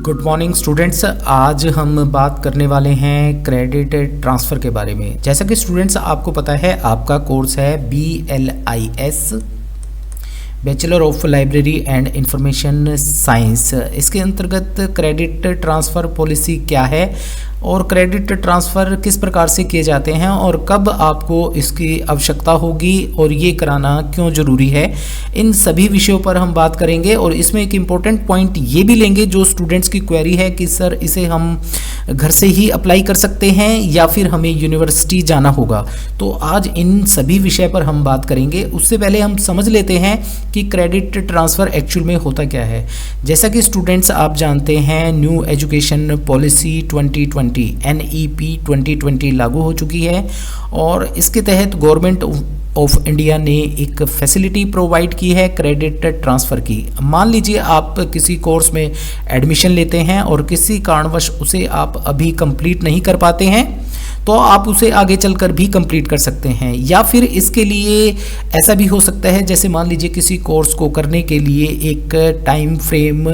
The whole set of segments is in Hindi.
Good morning students. आज हम बात करने वाले हैं क्रेडिट ट्रांसफ़र के बारे में। जैसा कि स्टूडेंट्स आपको पता है, आपका कोर्स है BLIS, bachelor of library and information science. इसके अंतर्गत क्रेडिट ट्रांसफ़र पॉलिसी क्या है और क्रेडिट ट्रांसफ़र किस प्रकार से किए जाते हैं और कब आपको इसकी आवश्यकता होगी और ये कराना क्यों ज़रूरी है, इन सभी विषयों पर हम बात करेंगे। और इसमें एक इम्पॉर्टेंट पॉइंट ये भी लेंगे जो स्टूडेंट्स की क्वेरी है कि सर इसे हम घर से ही अप्लाई कर सकते हैं या फिर हमें यूनिवर्सिटी जाना होगा। तो आज इन सभी विषय पर हम बात करेंगे। उससे पहले हम समझ लेते हैं कि क्रेडिट ट्रांसफ़र एक्चुअल में होता क्या है। जैसा कि स्टूडेंट्स आप जानते हैं, न्यू एजुकेशन पॉलिसी 2020 NEP 2020 लागू हो चुकी है और इसके तहत गवर्नमेंट ऑफ इंडिया ने एक फैसिलिटी प्रोवाइड की है क्रेडिट ट्रांसफ़र की। मान लीजिए आप किसी कोर्स में एडमिशन लेते हैं और किसी कारणवश उसे आप अभी कंप्लीट नहीं कर पाते हैं, तो आप उसे आगे चलकर भी कंप्लीट कर सकते हैं। या फिर इसके लिए ऐसा भी हो सकता है, जैसे मान लीजिए किसी कोर्स को करने के लिए एक टाइम फ्रेम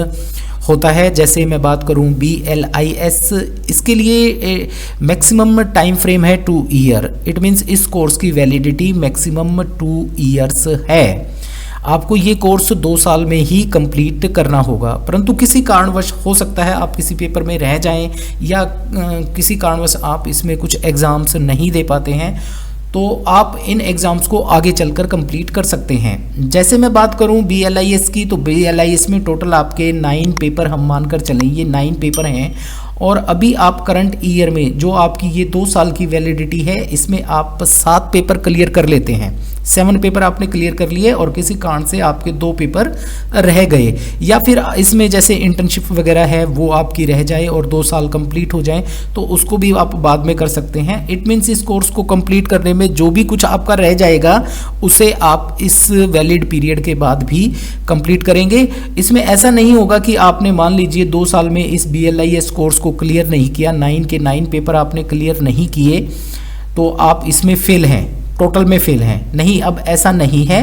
होता है। जैसे मैं बात करूं BLIS, इसके लिए मैक्सिमम टाइम फ्रेम है 2 ईयर। इट मीन्स इस कोर्स की वैलिडिटी मैक्सिमम 2 ईयर्स है। आपको ये कोर्स 2 साल में ही कंप्लीट करना होगा, परंतु किसी कारणवश हो सकता है आप किसी पेपर में रह जाएं या किसी कारणवश आप इसमें कुछ एग्ज़ाम्स नहीं दे पाते हैं, तो आप इन एग्ज़ाम्स को आगे चलकर कंप्लीट कर सकते हैं। जैसे मैं बात करूं BLIS की, तो BLIS में टोटल आपके 9 पेपर हम मानकर चलें, ये 9 पेपर हैं। और अभी आप करंट ईयर में जो आपकी ये 2 साल की वैलिडिटी है, इसमें आप 7 पेपर क्लियर कर लेते हैं। 7 पेपर आपने क्लियर कर लिए और किसी कारण से आपके 2 पेपर रह गए, या फिर इसमें जैसे इंटर्नशिप वगैरह है वो आपकी रह जाए और 2 साल कंप्लीट हो जाए, तो उसको भी आप बाद में कर सकते हैं। इट मीन्स इस कोर्स को कंप्लीट करने में जो भी कुछ आपका रह जाएगा उसे आप इस वैलिड पीरियड के बाद भी कंप्लीट करेंगे। इसमें ऐसा नहीं होगा कि आपने मान लीजिए 2 साल में इस BLIS कोर्स को क्लियर नहीं किया, 9 के 9 पेपर आपने क्लियर नहीं किए, तो आप इसमें फेल हैं, टोटल में फेल हैं। नहीं, अब ऐसा नहीं है।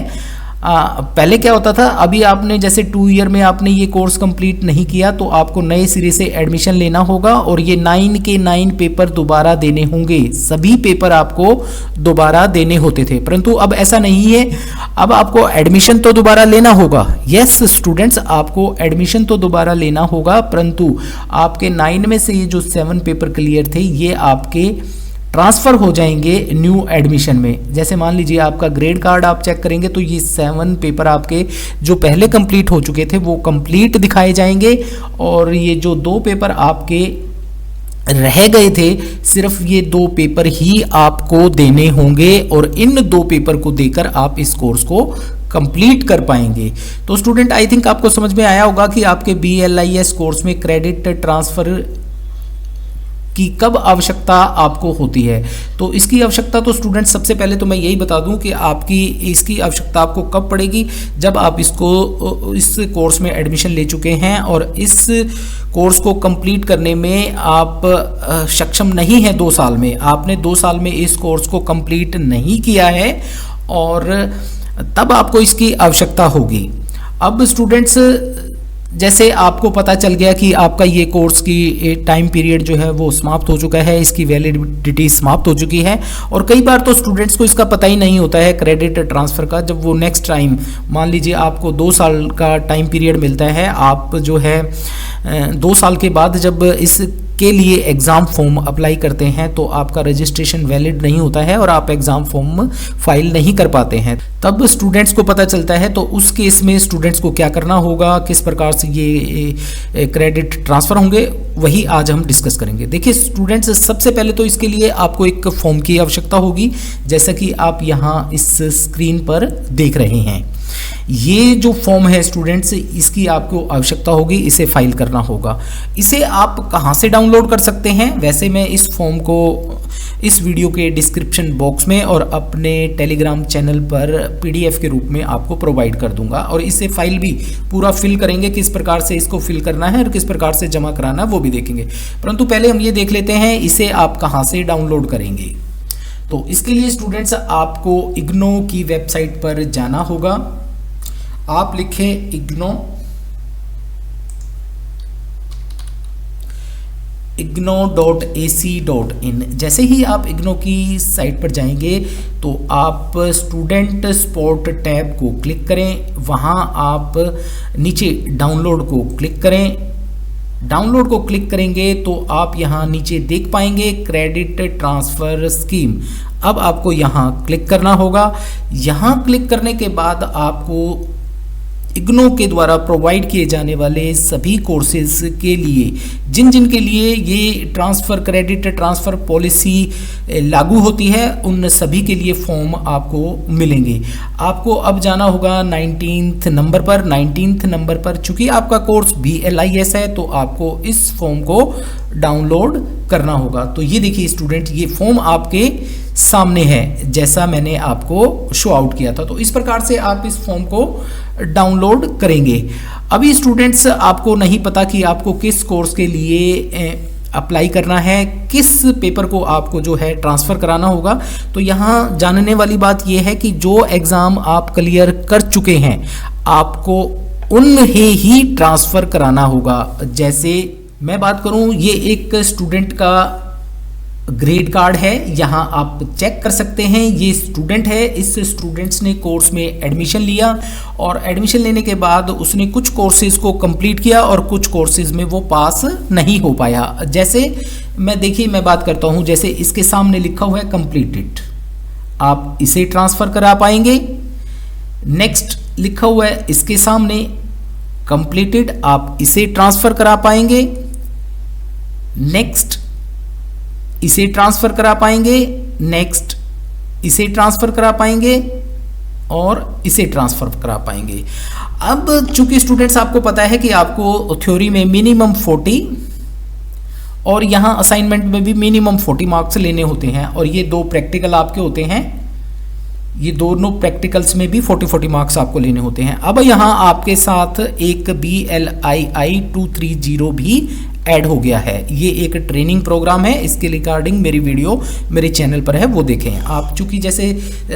पहले क्या होता था, अभी आपने जैसे 2 ईयर में आपने ये कोर्स कंप्लीट नहीं किया तो आपको नए सिरे से एडमिशन लेना होगा और ये 9 के 9 पेपर दोबारा देने होंगे। सभी पेपर आपको दोबारा देने होते थे, परंतु अब ऐसा नहीं है। अब आपको एडमिशन तो दोबारा लेना होगा। यस स्टूडेंट्स, आपको एडमिशन तो दोबारा लेना होगा, परंतु आपके 9 में से ये जो 7 पेपर क्लियर थे ये आपके ट्रांसफ़र हो जाएंगे न्यू एडमिशन में। जैसे मान लीजिए आपका ग्रेड कार्ड आप चेक करेंगे तो ये 7 पेपर आपके जो पहले कंप्लीट हो चुके थे वो कंप्लीट दिखाए जाएंगे और ये जो 2 पेपर आपके रह गए थे, सिर्फ ये 2 पेपर ही आपको देने होंगे और इन 2 पेपर को देकर आप इस कोर्स को कंप्लीट कर पाएंगे। तो स्टूडेंट, आई थिंक आपको समझ में आया होगा कि आपके BLIS कोर्स में क्रेडिट ट्रांसफ़र की कब आवश्यकता आपको होती है। तो इसकी आवश्यकता तो स्टूडेंट, सबसे पहले तो मैं यही बता दूं कि आपकी इसकी आवश्यकता आपको कब पड़ेगी, जब आप इस कोर्स में एडमिशन ले चुके हैं और इस कोर्स को कंप्लीट करने में आप सक्षम नहीं हैं। 2 साल में आपने 2 साल में इस कोर्स को कंप्लीट नहीं किया है और तब आपको इसकी आवश्यकता होगी। अब स्टूडेंट्स, जैसे आपको पता चल गया कि आपका ये कोर्स की टाइम पीरियड जो है वो समाप्त हो चुका है, इसकी वैलिडिटी समाप्त हो चुकी है। और कई बार तो स्टूडेंट्स को इसका पता ही नहीं होता है क्रेडिट ट्रांसफ़र का। जब वो नेक्स्ट टाइम, मान लीजिए आपको 2 साल का टाइम पीरियड मिलता है, आप जो है 2 साल के बाद जब इसके लिए एग्ज़ाम फॉर्म अप्लाई करते हैं तो आपका रजिस्ट्रेशन वैलिड नहीं होता है और आप एग्ज़ाम फॉर्म फाइल नहीं कर पाते हैं। तब स्टूडेंट्स को पता चलता है, तो उस केस में स्टूडेंट्स को क्या करना होगा, किस प्रकार से ये क्रेडिट ट्रांसफ़र होंगे, वही आज हम डिस्कस करेंगे। देखिए स्टूडेंट्स, सबसे पहले तो इसके लिए आपको एक फॉर्म की आवश्यकता होगी, जैसा कि आप यहाँ इस स्क्रीन पर देख रहे हैं। ये जो फॉर्म है स्टूडेंट्स, इसकी आपको आवश्यकता होगी, इसे फाइल करना होगा। इसे आप कहाँ से डाउनलोड कर सकते हैं? वैसे मैं इस फॉर्म को इस वीडियो के डिस्क्रिप्शन बॉक्स में और अपने टेलीग्राम चैनल पर PDF के रूप में आपको प्रोवाइड कर दूंगा और इसे फाइल भी पूरा फिल करेंगे, किस प्रकार से इसको फिल करना है और किस प्रकार से जमा कराना है वो भी देखेंगे। परंतु पहले हम ये देख लेते हैं इसे आप कहाँ से डाउनलोड करेंगे। तो इसके लिए स्टूडेंट्स, आपको इग्नो की वेबसाइट पर जाना होगा। आप लिखें इग्नो igno.ac.in। जैसे ही आप इग्नो की साइट पर जाएंगे तो आप स्टूडेंट सपोर्ट टैब को क्लिक करें, वहाँ आप नीचे डाउनलोड को क्लिक करें। डाउनलोड को क्लिक करेंगे तो आप यहाँ नीचे देख पाएंगे क्रेडिट ट्रांसफ़र स्कीम। अब आपको यहाँ क्लिक करना होगा। यहाँ क्लिक करने के बाद आपको इग्नो के द्वारा प्रोवाइड किए जाने वाले सभी कोर्सेज के लिए जिन जिन के लिए ये ट्रांसफ़र क्रेडिट ट्रांसफ़र पॉलिसी लागू होती है उन सभी के लिए फॉर्म आपको मिलेंगे। आपको अब जाना होगा 19 नंबर पर। 19 नंबर पर चूंकि आपका कोर्स BLIS है तो आपको इस फॉर्म को डाउनलोड करना होगा। तो ये देखिए स्टूडेंट, ये फॉर्म आपके सामने है जैसा मैंने आपको शो आउट किया था। तो इस प्रकार से आप इस फॉर्म को डाउनलोड करेंगे। अभी स्टूडेंट्स आपको नहीं पता कि आपको किस कोर्स के लिए अप्लाई करना है, किस पेपर को आपको जो है ट्रांसफ़र कराना होगा। तो यहाँ जानने वाली बात यह है कि जो एग्ज़ाम आप क्लियर कर चुके हैं आपको उन्हें ही ट्रांसफ़र कराना होगा। जैसे मैं बात करूँ, ये एक स्टूडेंट का ग्रेड कार्ड है, यहाँ आप चेक कर सकते हैं। ये स्टूडेंट है, इस स्टूडेंट्स ने कोर्स में एडमिशन लिया और एडमिशन लेने के बाद उसने कुछ कोर्सेज को कंप्लीट किया और कुछ कोर्सेज में वो पास नहीं हो पाया। जैसे मैं बात करता हूँ, जैसे इसके सामने लिखा हुआ है कंप्लीटेड, आप इसे ट्रांसफ़र करा पाएंगे। नेक्स्ट लिखा हुआ है इसके सामने कंप्लीटेड, आप इसे ट्रांसफ़र करा पाएंगे। नेक्स्ट इसे ट्रांसफ़र करा पाएंगे। नेक्स्ट इसे ट्रांसफ़र करा पाएंगे और इसे ट्रांसफ़र करा पाएंगे। अब चूंकि स्टूडेंट्स आपको पता है कि आपको थ्योरी में मिनिमम 40 और यहाँ असाइनमेंट में भी मिनिमम 40 मार्क्स लेने होते हैं और ये दो प्रैक्टिकल आपके होते हैं, ये दोनों प्रैक्टिकल्स में भी 40 मार्क्स आपको लेने होते हैं। अब यहाँ आपके साथ एक BLII 230 भी ऐड हो गया है। ये एक ट्रेनिंग प्रोग्राम है, इसके रिगार्डिंग मेरी वीडियो मेरे चैनल पर है, वो देखें आप। चूँकि जैसे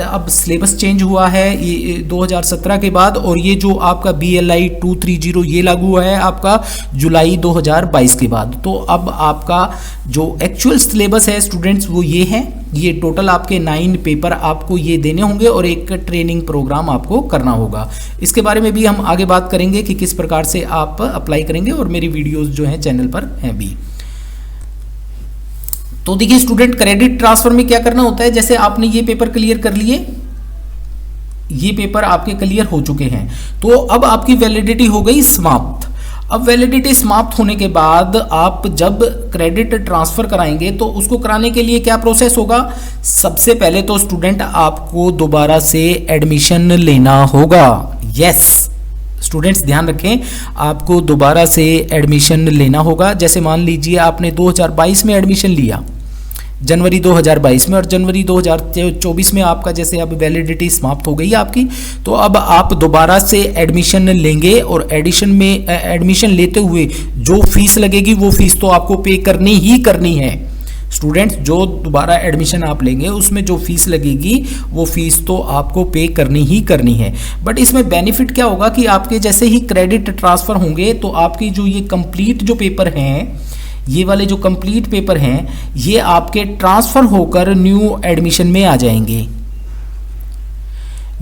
अब सिलेबस चेंज हुआ है ये 2017 के बाद और ये जो आपका BLI 230 ये लागू हुआ है आपका जुलाई 2022 के बाद। तो अब आपका जो एक्चुअल सिलेबस है स्टूडेंट्स वो ये है। ये टोटल आपके 9 पेपर आपको ये देने होंगे और एक ट्रेनिंग प्रोग्राम आपको करना होगा। इसके बारे में भी हम आगे बात करेंगे कि किस प्रकार से आप अप्लाई करेंगे और मेरी वीडियोस जो हैं चैनल पर हैं भी। तो देखिए स्टूडेंट, क्रेडिट ट्रांसफर में क्या करना होता है, जैसे आपने ये पेपर क्लियर कर लिए, ये पेपर आपके क्लियर हो चुके हैं तो अब आपकी वैलिडिटी हो गई समाप्त। अब वैलिडिटी समाप्त होने के बाद आप जब क्रेडिट ट्रांसफ़र कराएंगे तो उसको कराने के लिए क्या प्रोसेस होगा। सबसे पहले तो स्टूडेंट आपको दोबारा से एडमिशन लेना होगा। यस स्टूडेंट्स ध्यान रखें, आपको दोबारा से एडमिशन लेना होगा। जैसे मान लीजिए आपने 2022 में एडमिशन लिया, जनवरी 2022 में, और जनवरी 2024 में आपका जैसे अब वैलिडिटी समाप्त हो गई है आपकी, तो अब आप दोबारा से एडमिशन लेंगे और एडमिशन लेते हुए जो फीस लगेगी वो फीस तो आपको पे करनी ही करनी है। स्टूडेंट्स, जो दोबारा एडमिशन आप लेंगे उसमें जो फीस लगेगी वो फीस तो आपको पे करनी ही करनी है। बट इसमें बेनिफिट क्या होगा कि आपके जैसे ही क्रेडिट ट्रांसफ़र होंगे तो आपकी जो ये कंप्लीट जो पेपर हैं, ये वाले जो कंप्लीट पेपर हैं, ये आपके ट्रांसफ़र होकर न्यू एडमिशन में आ जाएंगे,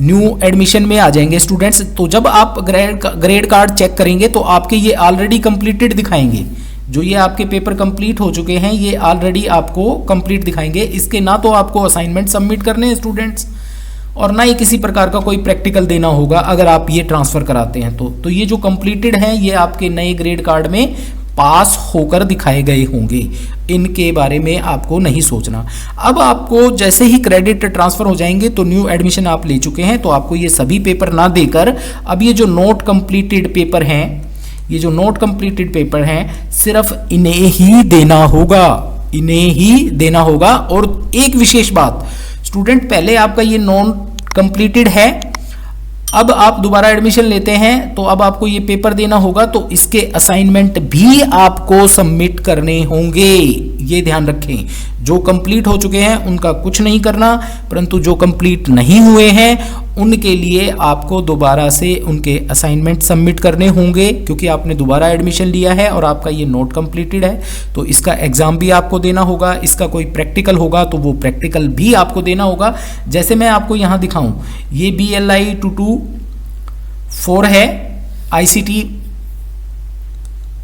न्यू एडमिशन में आ जाएंगे स्टूडेंट्स। तो जब आप ग्रेड कार्ड चेक करेंगे तो आपके ये ऑलरेडी कंप्लीटेड दिखाएंगे। जो ये आपके पेपर कंप्लीट हो चुके हैं ये ऑलरेडी आपको कंप्लीट दिखाएंगे। इसके ना तो आपको असाइनमेंट सबमिट करने हैं स्टूडेंट्स और ना ही किसी प्रकार का कोई प्रैक्टिकल देना होगा अगर आप ये ट्रांसफ़र कराते हैं तो ये जो कंप्लीटेड हैं ये आपके नए ग्रेड कार्ड में पास होकर दिखाए गए होंगे। इनके बारे में आपको नहीं सोचना। अब आपको जैसे ही क्रेडिट ट्रांसफ़र हो जाएंगे तो न्यू एडमिशन आप ले चुके हैं तो आपको ये सभी पेपर ना देकर अब ये जो नोट कंप्लीटेड पेपर हैं, ये जो नोट कंप्लीटेड पेपर हैं सिर्फ इन्हें ही देना होगा, इन्हें ही देना होगा। और एक विशेष बात स्टूडेंट, पहले आपका ये नोट कंप्लीटेड है, अब आप दोबारा एडमिशन लेते हैं तो अब आपको ये पेपर देना होगा तो इसके असाइनमेंट भी आपको सबमिट करने होंगे। ये ध्यान रखें, जो कंप्लीट हो चुके हैं उनका कुछ नहीं करना, परंतु जो कंप्लीट नहीं हुए हैं उनके लिए आपको दोबारा से उनके असाइनमेंट सबमिट करने होंगे, क्योंकि आपने दोबारा एडमिशन लिया है और आपका ये नोट कंप्लीटेड है। तो इसका एग्ज़ाम भी आपको देना होगा, इसका कोई प्रैक्टिकल होगा तो वो प्रैक्टिकल भी आपको देना होगा। जैसे मैं आपको यहाँ दिखाऊं, ये BLI 224 है, ICT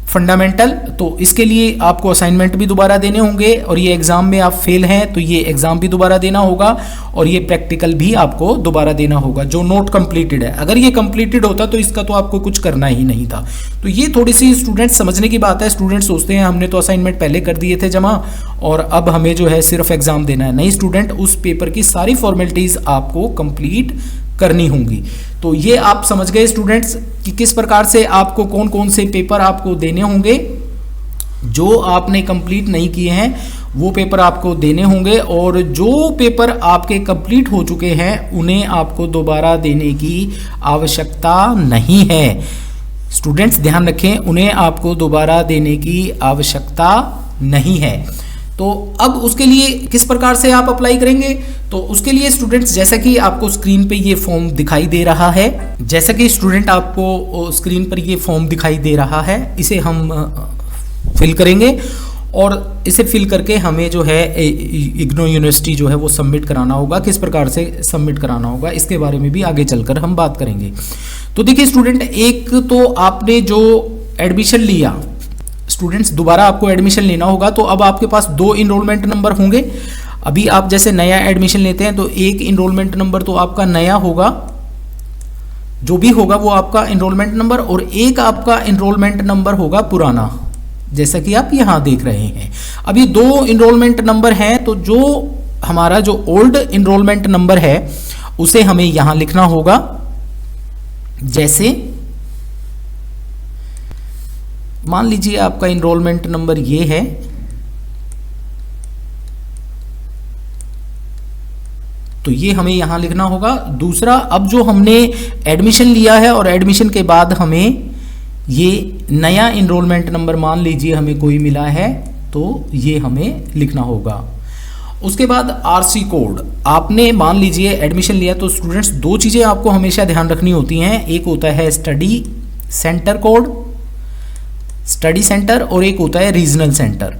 फंडामेंटल, तो इसके लिए आपको असाइनमेंट भी दोबारा देने होंगे, और ये एग्ज़ाम में आप फेल हैं तो ये एग्ज़ाम भी दोबारा देना होगा, और ये प्रैक्टिकल भी आपको दोबारा देना होगा जो नोट कंप्लीटेड है। अगर ये कंप्लीटेड होता तो इसका तो आपको कुछ करना ही नहीं था। तो ये थोड़ी सी स्टूडेंट समझने की बात है। स्टूडेंट सोचते हैं हमने तो असाइनमेंट पहले कर दिए थे जमा और अब हमें जो है सिर्फ एग्ज़ाम देना है। नहीं स्टूडेंट, उस पेपर की सारी फॉर्मेलिटीज़ आपको कंप्लीट करनी होंगी। तो ये आप समझ गए स्टूडेंट्स कि किस प्रकार से आपको कौन कौन से पेपर आपको देने होंगे। जो आपने कंप्लीट नहीं किए हैं वो पेपर आपको देने होंगे, और जो पेपर आपके कंप्लीट हो चुके हैं उन्हें आपको दोबारा देने की आवश्यकता नहीं है। स्टूडेंट्स ध्यान रखें, उन्हें आपको दोबारा देने की आवश्यकता नहीं है। तो अब उसके लिए किस प्रकार से आप अप्लाई करेंगे, तो उसके लिए स्टूडेंट्स जैसा कि आपको स्क्रीन पे ये फॉर्म दिखाई दे रहा है, जैसा कि स्टूडेंट आपको स्क्रीन पर ये फॉर्म दिखाई दे रहा है, इसे हम फिल करेंगे और इसे फिल करके हमें जो है इग्नो यूनिवर्सिटी जो है वो सबमिट कराना होगा। किस प्रकार से सबमिट कराना होगा इसके बारे में भी आगे चलकर हम बात करेंगे। तो देखिए स्टूडेंट, एक तो आपने जो एडमिशन लिया, स्टूडेंट्स दोबारा आपको एडमिशन लेना होगा, तो अब आपके पास 2 इनरोलमेंट नंबर होंगे। अभी आप जैसे नया एडमिशन लेते हैं तो एक इनरोलमेंट नंबर तो आपका नया होगा, जो भी होगा वो आपका इनरोलमेंट नंबर, और एक आपका इनरोलमेंट नंबर होगा पुराना, जैसा कि आप यहाँ देख रहे हैं। अब ये 2 इनरोलमेंट नंबर हैं, तो जो हमारा जो ओल्ड इनरोलमेंट नंबर है उसे हमें यहाँ लिखना होगा। जैसे मान लीजिए आपका इनरोलमेंट नंबर ये है, तो ये हमें यहां लिखना होगा। दूसरा, अब जो हमने एडमिशन लिया है और एडमिशन के बाद हमें ये नया इनरोलमेंट नंबर मान लीजिए हमें कोई मिला है, तो ये हमें लिखना होगा। उसके बाद RC कोड, आपने मान लीजिए एडमिशन लिया, तो स्टूडेंट्स 2 चीज़ें आपको हमेशा ध्यान रखनी होती हैं। एक होता है study centre code, study centre, और एक होता है रीजनल सेंटर।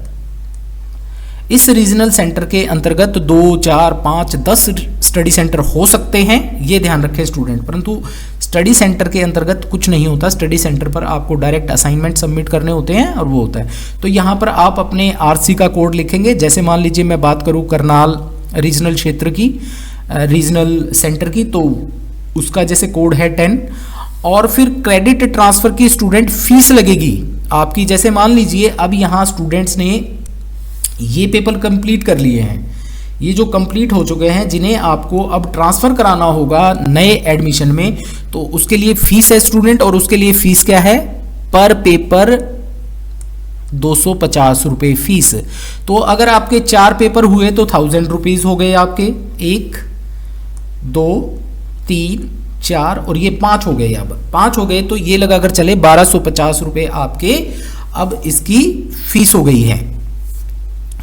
इस रीजनल सेंटर के अंतर्गत 2, 4, 5, 10 स्टडी सेंटर हो सकते हैं, ये ध्यान रखें स्टूडेंट, परंतु स्टडी सेंटर के अंतर्गत कुछ नहीं होता। स्टडी सेंटर पर आपको डायरेक्ट असाइनमेंट सबमिट करने होते हैं और वो होता है। तो यहाँ पर आप अपने RC का कोड लिखेंगे। जैसे मान लीजिए मैं बात करूँ करनाल रीजनल क्षेत्र की, रीजनल सेंटर की, तो उसका जैसे कोड है 10, और फिर क्रेडिट ट्रांसफ़र की स्टूडेंट फीस लगेगी आपकी। जैसे मान लीजिए अब यहाँ स्टूडेंट्स ने ये पेपर कंप्लीट कर लिए हैं, ये जो कंप्लीट हो चुके हैं, जिन्हें आपको अब ट्रांसफ़र कराना होगा नए एडमिशन में, तो उसके लिए फीस है स्टूडेंट, और उसके लिए फीस क्या है, पर पेपर 250 रुपये फीस। तो अगर आपके 4 पेपर हुए तो 1000 रुपीज़ हो गए आपके, 1, 2, 3, 4 और ये 5 हो गए। अब 5 हो गए तो ये लगाकर चले 1250 रुपये आपके अब इसकी फीस हो गई है।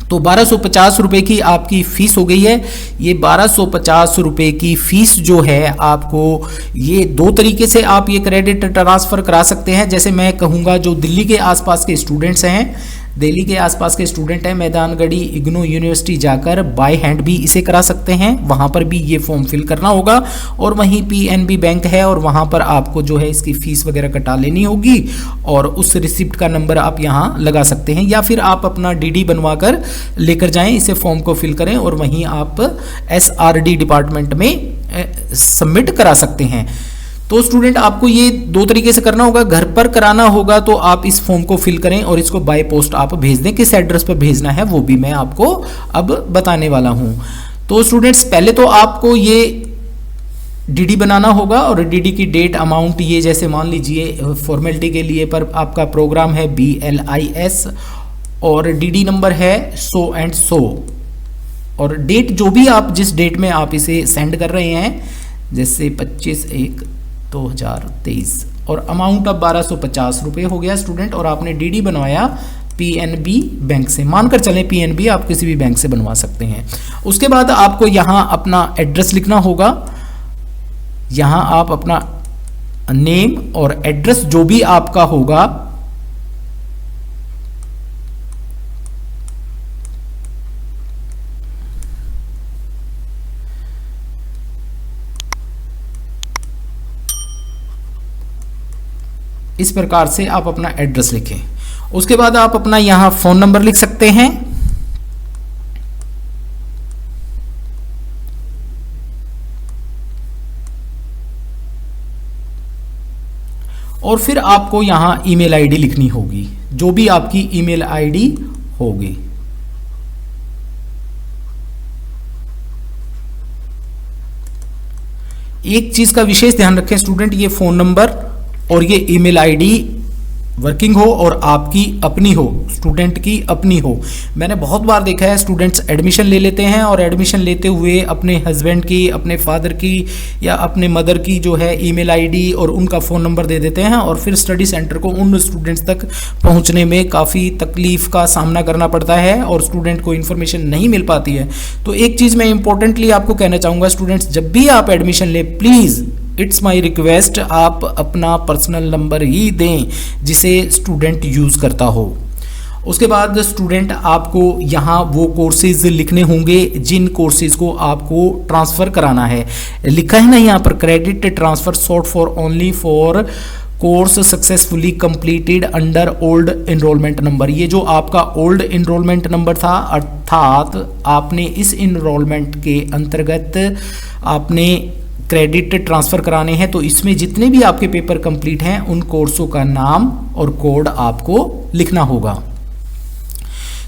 तो 1250 रुपये की आपकी फ़ीस हो गई है। ये 1250 रुपये की फ़ीस जो है आपको, ये 2 तरीके से आप ये क्रेडिट ट्रांसफ़र करा सकते हैं। जैसे मैं कहूँगा जो दिल्ली के आसपास के स्टूडेंट्स हैं, दिल्ली के आसपास के स्टूडेंट हैं, मैदानगढ़ी इग्नो यूनिवर्सिटी जाकर बाय हैंड भी इसे करा सकते हैं, वहाँ पर भी ये फॉर्म फिल करना होगा। और वहीं PNB बैंक है और वहाँ पर आपको जो है इसकी फ़ीस वगैरह कटा लेनी होगी, और उस रिसिप्ट का नंबर आप यहाँ लगा सकते हैं, या फिर आप अपना DD बनवा कर लेकर जाएं, इसे फॉर्म को फिल करें और वहीं आप SRD डिपार्टमेंट में सबमिट करा सकते हैं। तो स्टूडेंट आपको ये 2 तरीके से करना होगा। घर पर कराना होगा तो आप इस फॉर्म को फिल करें और इसको बाय पोस्ट आप भेज दें। किस एड्रेस पर भेजना है वो भी मैं आपको अब बताने वाला हूं। तो स्टूडेंट्स पहले तो आपको ये DD बनाना होगा, और DD की डेट, अमाउंट, ये जैसे मान लीजिए फॉर्मेलिटी के लिए पर आपका प्रोग्राम है BLIS और DD नंबर है 100 एंड 100, और डेट जो भी आप जिस डेट में आप इसे सेंड कर रहे हैं, जैसे 25/1/2023, और अमाउंट अब 1250 रुपये हो गया स्टूडेंट। और आपने DD बनवाया PNB बैंक से, मानकर चलें PNB, आप किसी भी बैंक से बनवा सकते हैं। उसके बाद आपको यहाँ अपना एड्रेस लिखना होगा। यहाँ आप अपना नेम और एड्रेस जो भी आपका होगा इस प्रकार से आप अपना एड्रेस लिखें। उसके बाद आप अपना यहां फोन नंबर लिख सकते हैं। और फिर आपको यहां ईमेल आईडी लिखनी होगी, जो भी आपकी ईमेल आईडी होगी। एक चीज का विशेष ध्यान रखें स्टूडेंट, ये फोन नंबर और ये ईमेल आईडी वर्किंग हो और आपकी अपनी हो, स्टूडेंट की अपनी हो। मैंने बहुत बार देखा है स्टूडेंट्स एडमिशन ले लेते हैं और एडमिशन लेते हुए अपने हस्बैंड की, अपने फादर की या अपने मदर की जो है ईमेल आईडी और उनका फ़ोन नंबर दे देते हैं और फिर स्टडी सेंटर को उन स्टूडेंट्स तक पहुंचने में काफ़ी तकलीफ़ का सामना करना पड़ता है और स्टूडेंट को इन्फॉर्मेशन नहीं मिल पाती है। तो एक चीज़ मैं इंपॉर्टेंटली आपको कहना चाहूँगा स्टूडेंट्स, जब भी आप एडमिशन ले प्लीज़ इट्स माई रिक्वेस्ट आप अपना पर्सनल नंबर ही दें जिसे स्टूडेंट यूज़ करता हो। उसके बाद स्टूडेंट आपको यहाँ वो कोर्सेज लिखने होंगे जिन कोर्सेज को आपको ट्रांसफ़र कराना है। लिखा है ना यहाँ पर, credit transfer short for only for course successfully completed under old enrolment number. ये जो आपका ओल्ड इनरोलमेंट नंबर था, अर्थात आपने इस इनरोलमेंट के अंतर्गत आपने क्रेडिट ट्रांसफ़र कराने हैं, तो इसमें जितने भी आपके पेपर कंप्लीट हैं उन कोर्सों का नाम और कोड आपको लिखना होगा।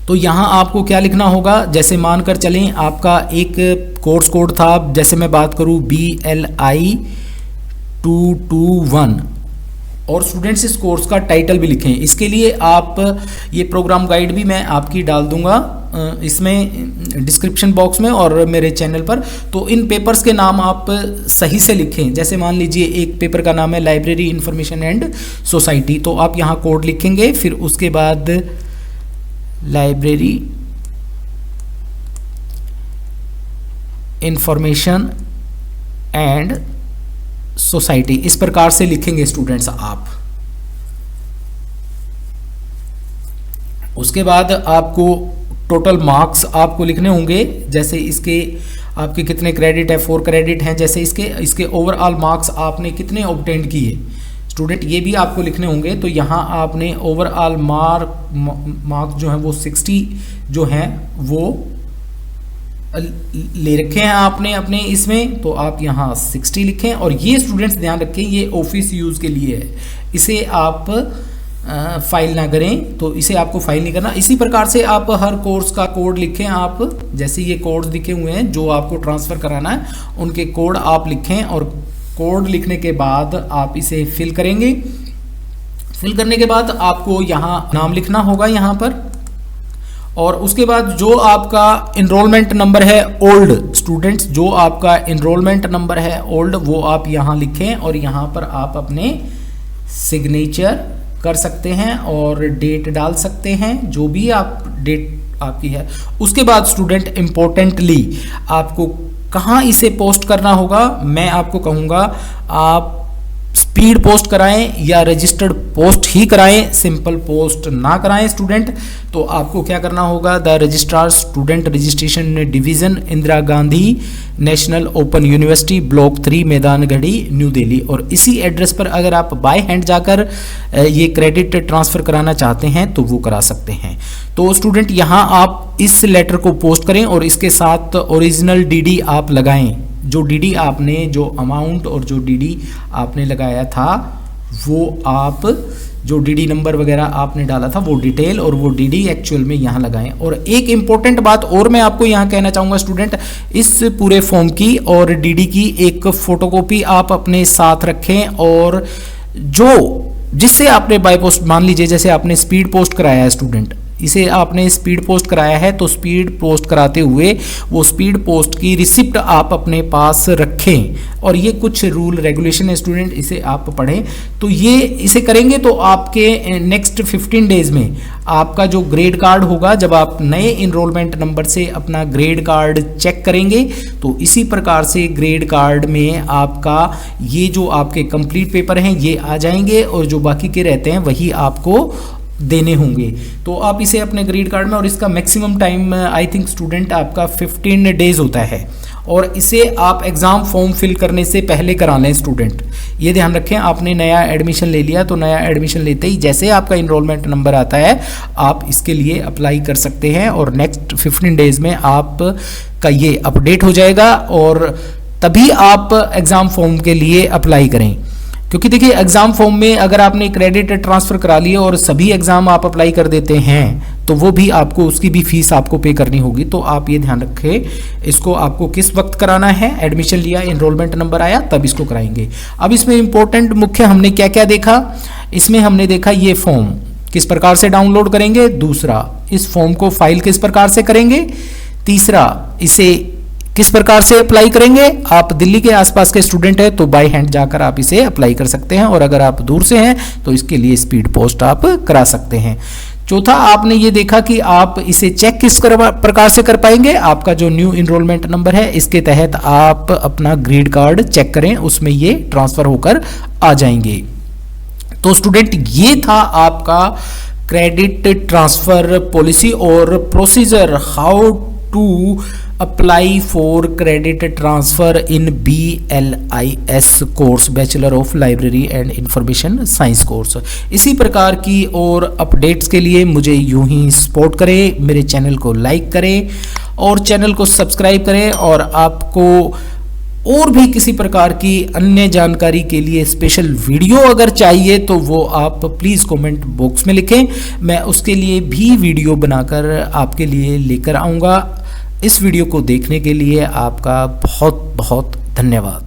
तो यहाँ आपको क्या लिखना होगा, जैसे मानकर चलें आपका एक कोर्स कोड था, जैसे मैं बात करूँ BLI 221 और स्टूडेंट्स इस कोर्स का टाइटल भी लिखें। इसके लिए आप ये प्रोग्राम गाइड भी मैं आपकी डाल दूंगा इसमें डिस्क्रिप्शन बॉक्स में और मेरे चैनल पर। तो इन पेपर्स के नाम आप सही से लिखें। जैसे मान लीजिए एक पेपर का नाम है लाइब्रेरी इंफॉर्मेशन एंड सोसाइटी, तो आप यहाँ कोड लिखेंगे, फिर उसके बाद लाइब्रेरी इंफॉर्मेशन एंड सोसाइटी, इस प्रकार से लिखेंगे स्टूडेंट्स आप। उसके बाद आपको टोटल मार्क्स आपको लिखने होंगे, जैसे इसके आपके कितने क्रेडिट है, 4 क्रेडिट हैं, जैसे इसके ओवरऑल मार्क्स आपने कितने ऑब्टेंड किए स्टूडेंट, ये भी आपको लिखने होंगे। तो यहाँ आपने ओवरऑल मार्क्स जो हैं वो 60 जो हैं वो ले रखे हैं आपने अपने इसमें, तो आप यहाँ 60 लिखें। और ये स्टूडेंट्स ध्यान रखें ये ऑफिस यूज़ के लिए है, इसे आप फाइल ना करें, तो इसे आपको फाइल नहीं करना। इसी प्रकार से आप हर कोर्स का कोड लिखें। आप जैसे ये कोड्स लिखे हुए हैं जो आपको ट्रांसफ़र कराना है उनके कोड आप लिखें और कोड लिखने के बाद आप इसे फिल करेंगे। फिल करने के बाद आपको यहाँ नाम लिखना होगा यहाँ पर, और उसके बाद जो आपका इनरोलमेंट नंबर है ओल्ड स्टूडेंट्स, जो आपका इनरोलमेंट नंबर है ओल्ड वो आप यहाँ लिखें और यहाँ पर आप अपने सिग्नेचर कर सकते हैं और डेट डाल सकते हैं, जो भी आप डेट आपकी है। उसके बाद स्टूडेंट इम्पोर्टेंटली आपको कहाँ इसे पोस्ट करना होगा, मैं आपको कहूँगा आप स्पीड पोस्ट कराएं या रजिस्टर्ड पोस्ट ही कराएं, सिंपल पोस्ट ना कराएं स्टूडेंट। तो आपको क्या करना होगा, the registrar student registration division Indira Gandhi national open university block 3 Maidangarhi new Delhi, और इसी एड्रेस पर अगर आप बाय हैंड जाकर ये क्रेडिट ट्रांसफ़र कराना चाहते हैं तो वो करा सकते हैं। तो स्टूडेंट यहाँ आप इस लेटर को पोस्ट करें और इसके साथ ओरिजिनल डीडी आप लगाएं। जो डीडी आपने, जो अमाउंट और जो डीडी आपने लगाया था वो आप, जो डीडी नंबर वगैरह आपने डाला था वो डिटेल और वो डीडी एक्चुअल में यहाँ लगाएं। और एक इम्पॉर्टेंट बात और मैं आपको यहाँ कहना चाहूँगा स्टूडेंट, इस पूरे फॉर्म की और डीडी की एक फ़ोटोकॉपी आप अपने साथ रखें, और जो जिससे आपने बाय पोस्ट, मान लीजिए जैसे आपने स्पीड पोस्ट कराया है स्टूडेंट, इसे आपने स्पीड पोस्ट कराया है तो स्पीड पोस्ट कराते हुए वो स्पीड पोस्ट की रिसिप्ट आप अपने पास रखें। और ये कुछ रूल रेगुलेशन है स्टूडेंट, इसे आप पढ़ें। तो ये इसे करेंगे तो आपके नेक्स्ट 15 डेज में आपका जो ग्रेड कार्ड होगा, जब आप नए इनरोलमेंट नंबर से अपना ग्रेड कार्ड चेक करेंगे तो इसी प्रकार से ग्रेड कार्ड में आपका ये जो आपके कंप्लीट पेपर हैं ये आ जाएंगे और जो बाकी के रहते हैं वही आपको देने होंगे। तो आप इसे अपने ग्रेड कार्ड में, और इसका maximum time I think student आपका 15 डेज होता है, और इसे आप एग्ज़ाम फॉर्म फिल करने से पहले करा लें स्टूडेंट। ये ध्यान रखें, आपने नया एडमिशन ले लिया तो नया एडमिशन लेते ही जैसे आपका इनरोलमेंट नंबर आता है आप इसके लिए अप्लाई कर सकते हैं, और नेक्स्ट 15 डेज में आपका ये अपडेट हो जाएगा और तभी आप एग्ज़ाम फॉर्म के लिए अप्लाई करें। क्योंकि देखिए एग्ज़ाम फॉर्म में अगर आपने क्रेडिट ट्रांसफ़र करा लिए और सभी एग्ज़ाम आप अप्लाई कर देते हैं तो वो भी आपको, उसकी भी फीस आपको पे करनी होगी। तो आप ये ध्यान रखें, इसको आपको किस वक्त कराना है, एडमिशन लिया, इनरोलमेंट नंबर आया तब इसको कराएंगे। अब इसमें इंपॉर्टेंट मुख्य हमने क्या क्या देखा, इसमें हमने देखा ये फॉर्म किस प्रकार से डाउनलोड करेंगे, दूसरा इस फॉर्म को फाइल किस प्रकार से करेंगे, तीसरा इसे किस प्रकार से अप्लाई करेंगे। आप दिल्ली के आसपास के स्टूडेंट हैं तो बाय हैंड जाकर आप इसे अप्लाई कर सकते हैं, और अगर आप दूर से हैं तो इसके लिए स्पीड पोस्ट आप करा सकते हैं। चौथा आपने ये देखा कि आप इसे चेक किस प्रकार से कर पाएंगे, आपका जो न्यू इनरोलमेंट नंबर है इसके तहत आप अपना ग्रेड कार्ड चेक करें, उसमें ये ट्रांसफर होकर आ जाएंगे। तो स्टूडेंट ये था आपका क्रेडिट ट्रांसफर पॉलिसी और procedure, how to apply for credit transfer in BLIS course, bachelor of library and information science course. इसी प्रकार की और अपडेट्स के लिए मुझे यूं ही सपोर्ट करें, मेरे चैनल को लाइक करें और चैनल को सब्सक्राइब करें। और आपको और भी किसी प्रकार की अन्य जानकारी के लिए स्पेशल वीडियो अगर चाहिए तो वो आप प्लीज़ कमेंट बॉक्स में लिखें, मैं उसके लिए भी वीडियो बनाकर आपके लिए लेकर आऊँगा। इस वीडियो को देखने के लिए आपका बहुत बहुत धन्यवाद।